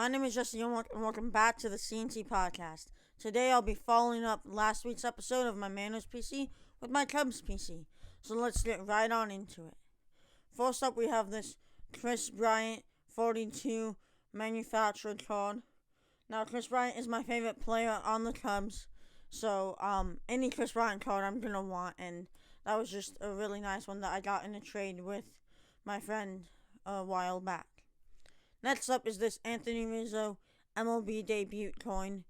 My name is Jesse and welcome back to the CNT podcast. Today I'll be following up last week's episode of my Manos PC with my Cubs PC. So let's get right on into it. First up we have this Kris Bryant 42 manufactured card. Now Kris Bryant is my favorite player on the Cubs. So any Kris Bryant card I'm going to want, and that was just a really nice one that I got in a trade with my friend a while back. Next up is this Anthony Rizzo MLB debut coin.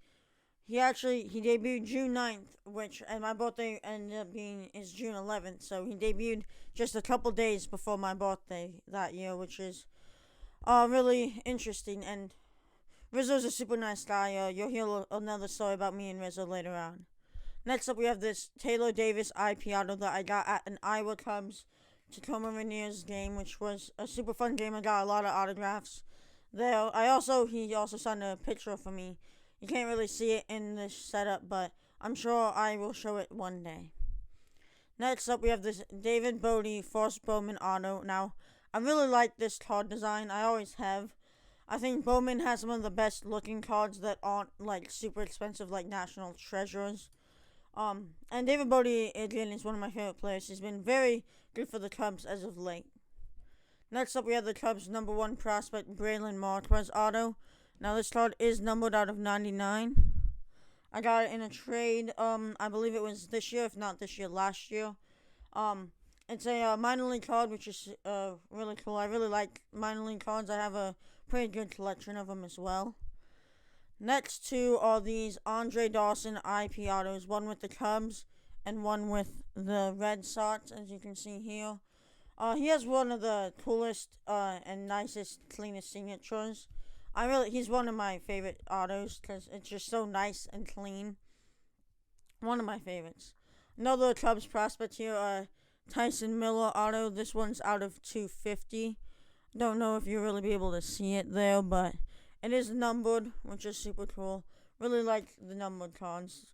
He debuted June 9th, and my birthday ended up being is June 11th, so he debuted just a couple days before my birthday that year, which is really interesting. And Rizzo's a super nice guy. You'll hear another story about me and Rizzo later on. Next up, we have this Taylor Davis IP Auto that I got at an Iowa Cubs Tacoma Rainiers game, which was a super fun game. I got a lot of autographs there. He also signed a picture for me. You can't really see it in this setup, but I'm sure I will show it one day. Next up, we have this David Bodie Force Bowman Auto. Now, I really like this card design. I always have. I think Bowman has some of the best looking cards that aren't like super expensive, like National Treasures. And David Bodie, again, is one of my favorite players. He's been very good for the Cubs as of late. Next up, we have the Cubs' number one prospect, Braylon Marquez Auto. Now, this card is numbered out of 99. I got it in a trade, I believe it was this year, if not this year, last year. It's a minor league card, which is really cool. I really like minor league cards. I have a pretty good collection of them as well. Next two are these Andre Dawson IP Autos, one with the Cubs and one with the Red Sox, as you can see here. He has one of the coolest and nicest, cleanest signatures. He's one of my favorite autos because it's just so nice and clean. One of my favorites. Another Cubs prospect here, Tyson Miller Auto. This one's out of 250. Don't know if you'll really be able to see it there, but it is numbered, which is super cool. Really like the numbered cards.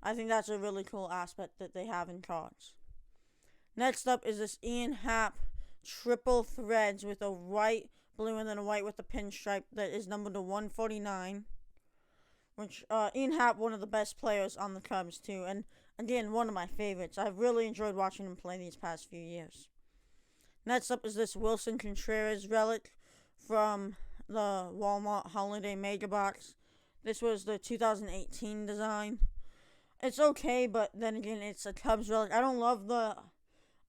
I think that's a really cool aspect that they have in cards. Next up is this Ian Happ triple threads with a white, blue, and then a white with a pinstripe that is numbered to 149. Which, Ian Happ, one of the best players on the Cubs, too. And, again, one of my favorites. I've really enjoyed watching him play these past few years. Next up is this Willson Contreras Relic from the Walmart Holiday Mega Box. This was the 2018 design. It's okay, but then again, it's a Cubs Relic. I don't love the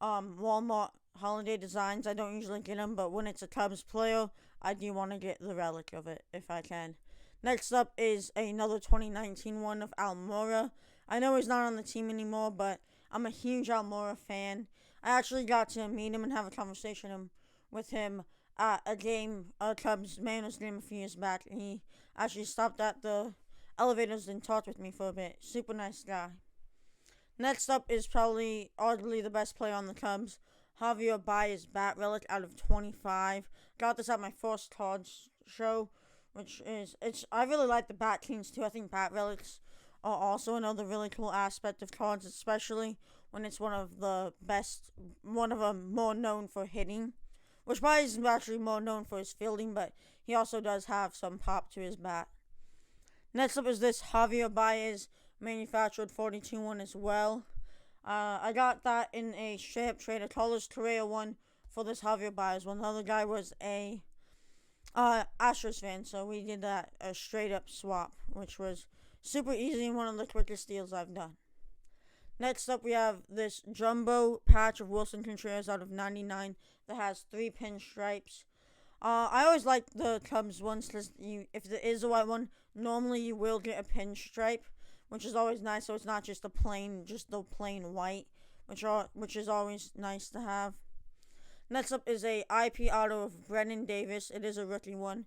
Walmart holiday designs. I don't usually get them, but when it's a Cubs player, I do want to get the relic of it if I can. Next up is another 2019 one of Almora. I know he's not on the team anymore, but I'm a huge Almora fan. I actually got to meet him and have a conversation with him at a Cubs Manos game a few years back. And he actually stopped at the elevators and talked with me for a bit. Super nice guy. Next up is probably arguably the best player on the Cubs, Javier Bias Bat Relic out of 25. Got this at my first cards show, I really like the bat teams too. I think bat relics are also another really cool aspect of cards, especially when it's one of them more known for hitting, which Bias is actually more known for his fielding, but he also does have some pop to his bat. Next up is this Javier Bias manufactured 42 one as well. I got that in a straight-up trade, a Carlos Correa one for this Javier Bias one. The other guy was a Astros fan, so we did that a straight-up swap, which was super easy and one of the quickest deals I've done. Next up, we have this jumbo patch of Willson Contreras out of 99 that has 3 pinstripes. I always like the Cubs ones because if there is a white one, normally you will get a pinstripe, which is always nice, so it's not just the plain white, which is always nice to have. Next up is a IP Auto of Brennan Davis. It is a rookie one.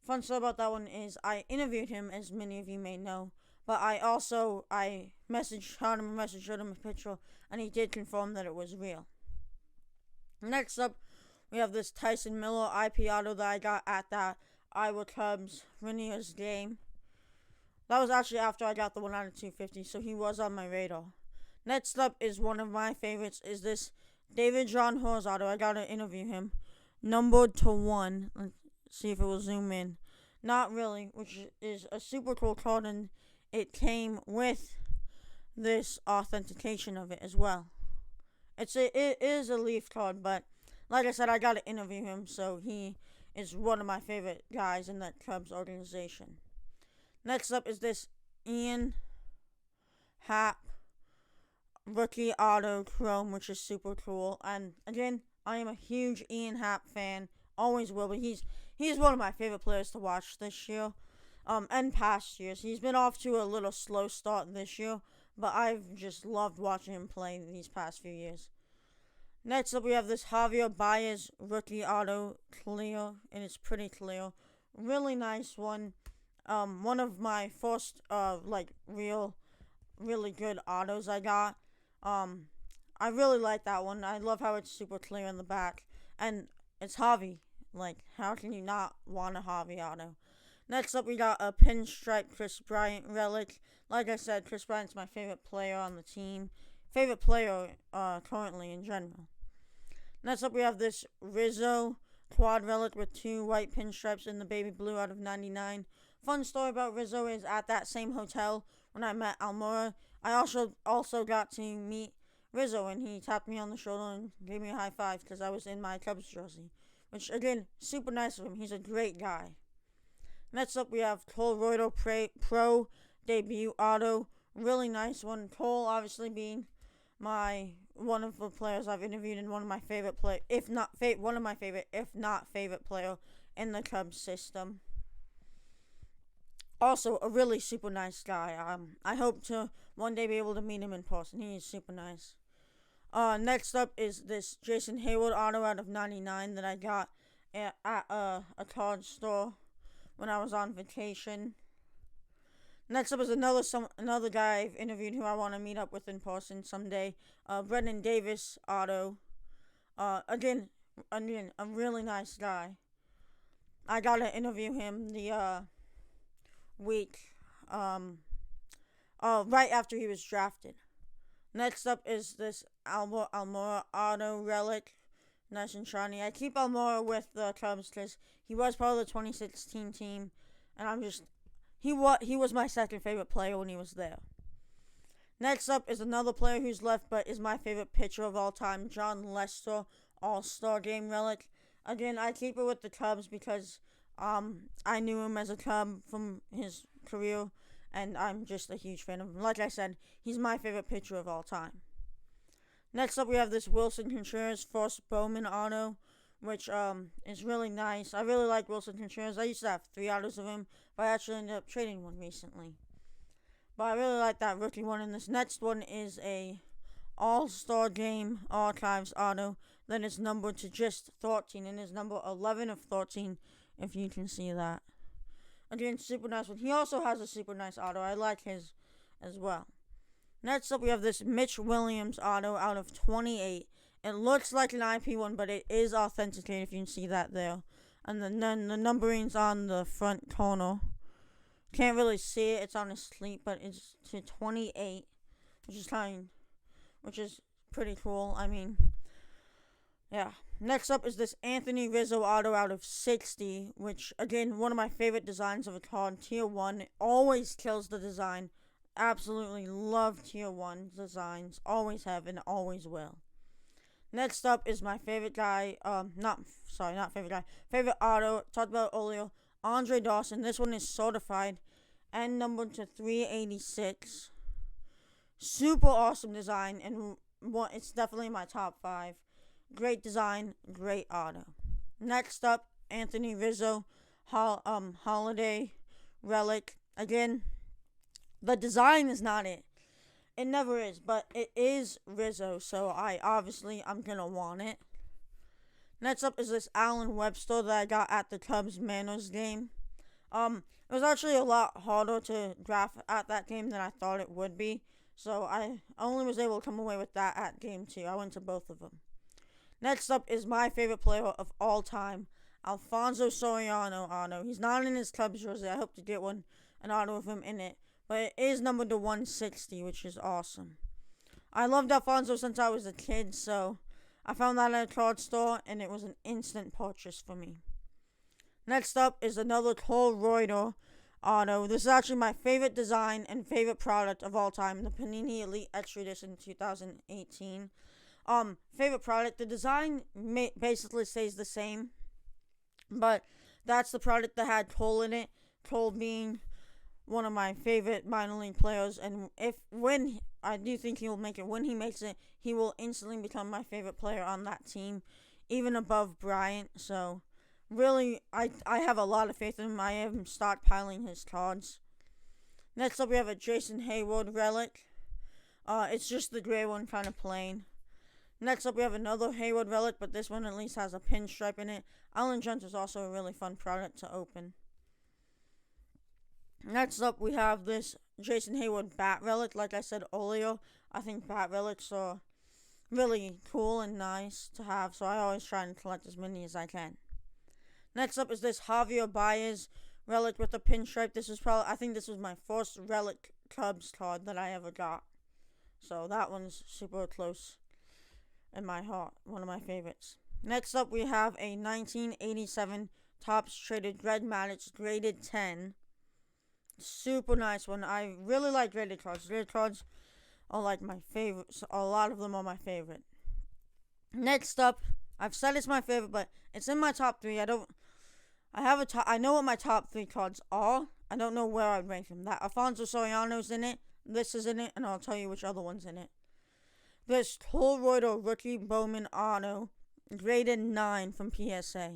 Fun stuff about that one is I interviewed him, as many of you may know, but I showed him a picture, and he did confirm that it was real. Next up, we have this Tyson Miller IP Auto that I got at that Iowa Cubs Rainiers game. That was actually after I got the one out of 250, so he was on my radar. Next up is one of my favorites, is this David John Auto. I got to interview him. Numbered to 1. Let's see if it will zoom in. Not really, which is a super cool card, and it came with this authentication of it as well. It is a Leaf card, but like I said, I got to interview him, so he is one of my favorite guys in that Cubs organization. Next up is this Ian Happ rookie auto chrome, which is super cool. And again, I am a huge Ian Happ fan, always will. But he's one of my favorite players to watch this year, and past years. He's been off to a little slow start this year, but I've just loved watching him play these past few years. Next up, we have this Javier Bias rookie auto clear, and it's pretty clear. Really nice one. One of my first, really good autos I got. I really like that one. I love how it's super clear in the back, and it's Javi. Like, how can you not want a Javi auto? Next up, we got a pinstripe Chris Bryant relic. Like I said, Chris Bryant's my favorite player on the team. Favorite player, currently in general. Next up, we have this Rizzo quad relic with 2 white pinstripes in the baby blue out of 99. Fun story about Rizzo is at that same hotel when I met Almora, I also got to meet Rizzo, and he tapped me on the shoulder and gave me a high five because I was in my Cubs jersey. Which, again, super nice of him. He's a great guy. Next up, we have Cole Roydo Pro debut auto. Really nice one. Cole, obviously, being one of the players I've interviewed and one of my favorite player, if not favorite player in the Cubs system. Also, a really super nice guy. I hope to one day be able to meet him in person. He is super nice. Next up is this Jason Hayward auto out of 99 that I got at a card store when I was on vacation. Next up is another guy I've interviewed who I want to meet up with in person someday. Brendan Davis auto. Again, a really nice guy. I got to interview him the week right after he was drafted. Next up is this Almora Auto Relic. Nice and shiny. I keep Almora with the Cubs because he was part of the 2016 team, and he was my second favorite player when he was there. Next up is another player who's left but is my favorite pitcher of all time, John Lester All-Star Game Relic. Again, I keep it with the Cubs because I knew him as a Cub from his career, and I'm just a huge fan of him. Like I said, he's my favorite pitcher of all time. Next up, we have this Wilson Contreras first Bowman auto, which is really nice. I really like Wilson Contreras. I used to have 3 autos of him, but I actually ended up trading one recently. But I really like that rookie one, and this next one is a All-Star Game Archives auto that is numbered to just 13, and is number 11 of 13, if you can see that. Again, super nice one. He also has a super nice auto. I like his as well. Next up, we have this Mitch Williams auto out of 28. It looks like an IP one, but it is authenticated, if you can see that there. And then the numbering's on the front corner. Can't really see it. It's on his sleeve, but it's to 28, which is pretty cool. I mean, yeah. Next up is this Anthony Rizzo auto out of 60, which, again, one of my favorite designs of a card. Tier 1. It always kills the design. Absolutely love Tier 1 designs. Always have and always will. Next up is my favorite guy. Favorite auto. Talked about earlier. Andre Dawson. This one is certified and numbered to 386. Super awesome design, and it's definitely my top 5. Great design, great auto. Next up, Anthony Rizzo, Holiday Relic. Again, the design is not it. It never is, but it is Rizzo, so I'm gonna want it. Next up is this Allen Webster that I got at the Cubs Mariners game. It was actually a lot harder to draft at that game than I thought it would be, so I only was able to come away with that at game 2. I went to both of them. Next up is my favorite player of all time, Alfonzo Soriano auto. He's not in his Cubs jersey. I hope to get an auto of him in it. But it is numbered to 160, which is awesome. I loved Alfonso since I was a kid, so I found that at a card store, and it was an instant purchase for me. Next up is another Contreras Auto. This is actually my favorite design and favorite product of all time, the Panini Elite Extra Edition 2018. Favorite product. The design basically stays the same, but that's the product that had Cole in it. Cole being one of my favorite minor league players, and when I do think he will make it, when he makes it, he will instantly become my favorite player on that team, even above Bryant. So, really, I have a lot of faith in him. I am stockpiling his cards. Next up, we have a Jason Hayward Relic. It's just the gray one, kind of plain. Next up, we have another Hayward Relic, but this one at least has a pinstripe in it. Allen Jones is also a really fun product to open. Next up, we have this Jason Hayward Bat Relic. Like I said earlier, I think Bat Relics are really cool and nice to have, so I always try and collect as many as I can. Next up is this Javier Bias Relic with a pinstripe. I think this was my first Relic Cubs card that I ever got. So that one's super close in my heart, one of my favorites. Next up, we have a 1987 Topps Traded Red Maddox graded 10. Super nice one. I really like graded cards. Graded cards are like my favorite. A lot of them are my favorite. Next up, I've said it's my favorite, but it's in my top 3. I know what my top 3 cards are. I don't know where I'd rank them. That Alfonzo Soriano's in it. This is in it, and I'll tell you which other one's in it. This Hayward rookie Bowman Arno, graded 9 from PSA.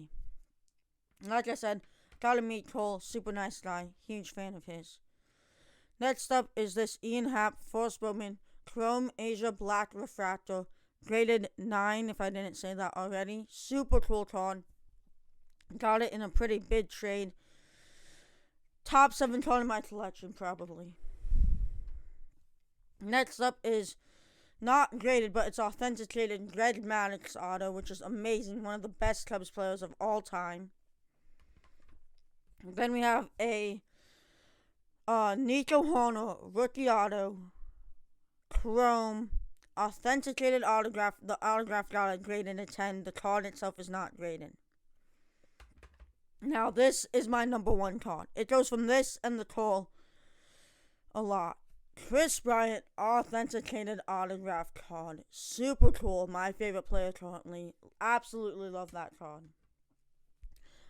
Like I said, gotta meet Cole, super nice guy, huge fan of his. Next up is this Ian Happ Force Bowman Chrome Asia Black Refractor, graded 9 if I didn't say that already. Super cool card. Got it in a pretty big trade. Top 7 card in my collection, probably. Next up is not graded, but it's authenticated Red Maddox Auto, which is amazing. One of the best Cubs players of all time. Then we have a Nico Hoerner Rookie Auto Chrome authenticated autograph. The autograph got a grade in a 10. The card itself is not graded. Now, this is my number 1 card. It goes from this and the Cole a lot. Kris Bryant authenticated autograph card. Super cool. My favorite player currently. Absolutely love that card.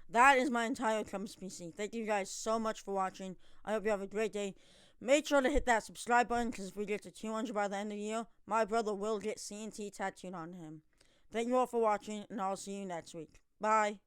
That is my entire Cubs PC. Thank you guys so much for watching. I hope you have a great day. Make sure to hit that subscribe button, because if we get to 200 by the end of the year, my brother will get CNT tattooed on him. Thank you all for watching, and I'll see you next week. Bye.